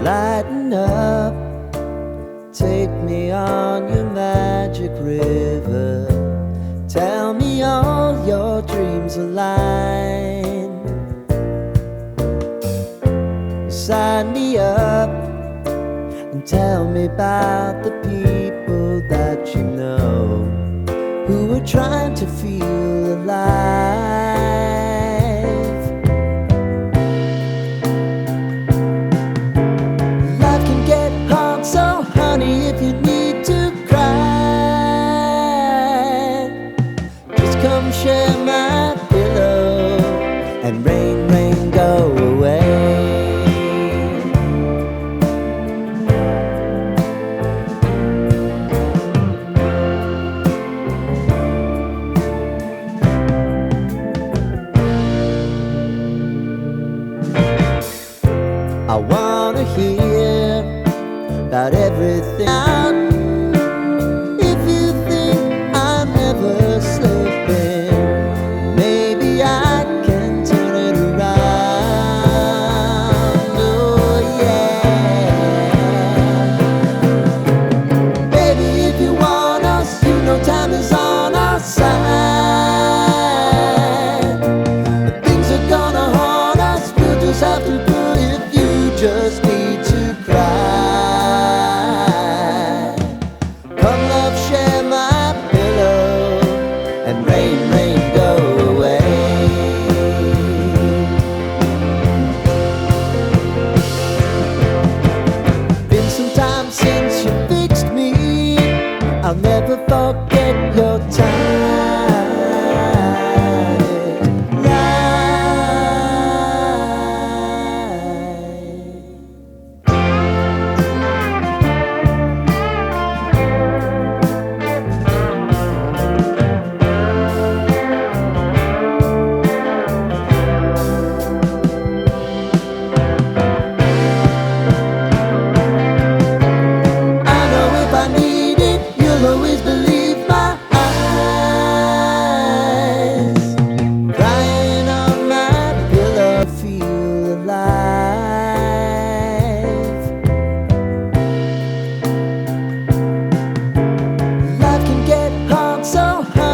Lighten up, take me on your magic river. Tell me all your dreams align. Sign me up and tell me about the people that you know who are trying to feel alive. Life can get hard, so honey, if you need to cry, just come share my pillow and rain, rain, go away. I wanna hear about everything. If you think I'm never slipping, maybe I can turn it around. Oh yeah. Baby, if you want us, you know time is on our side. Things are gonna haunt us, we'll just have to put it. Just need to cry. Come love, share my pillow and rain, rain, go away. Been some time since you fixed me, I'll never forget your time.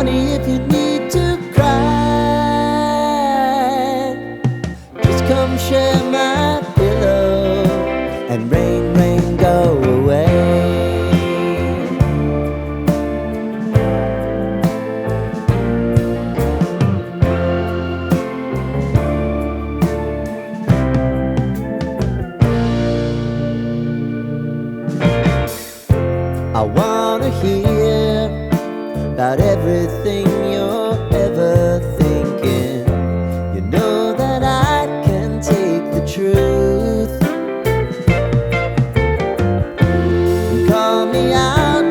If you need to cry, just come share my pillow and rain, rain, go away. I wanna hear about everything you're ever thinking. You know that I can take the truth. Call me out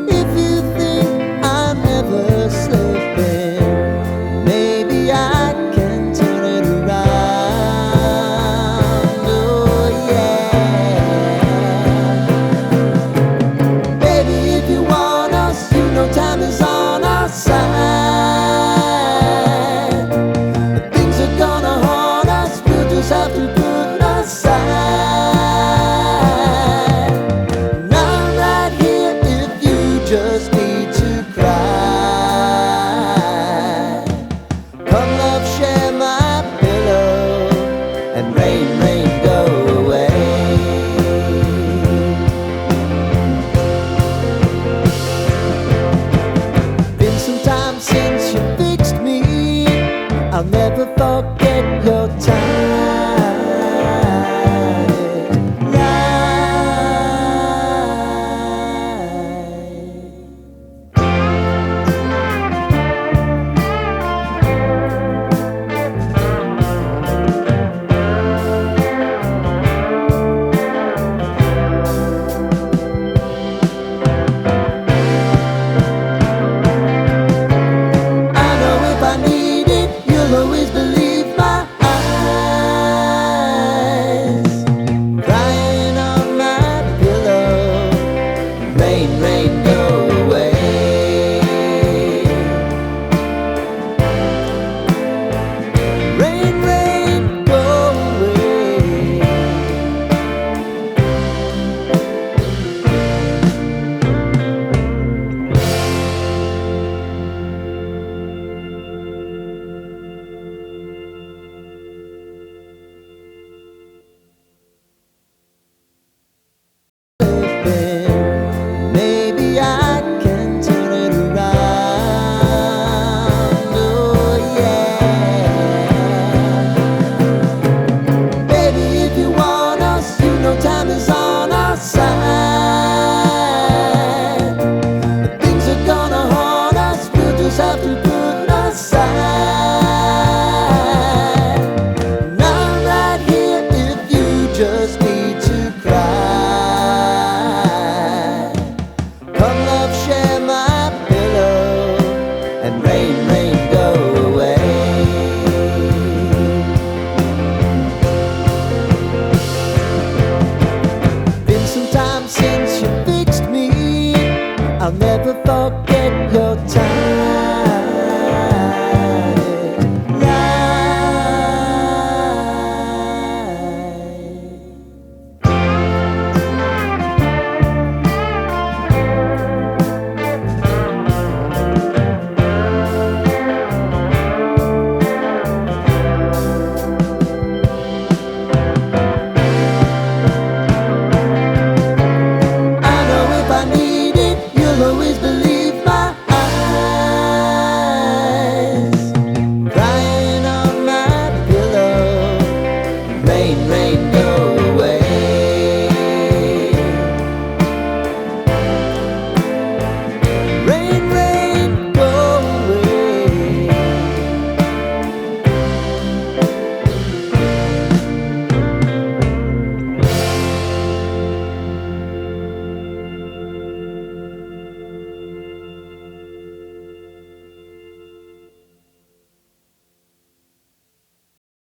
if you think I'm ever slipping. Maybe I can turn it around. Oh yeah. Baby, if you want us, you know time is on our side. Things are gonna haunt us, we'll just have to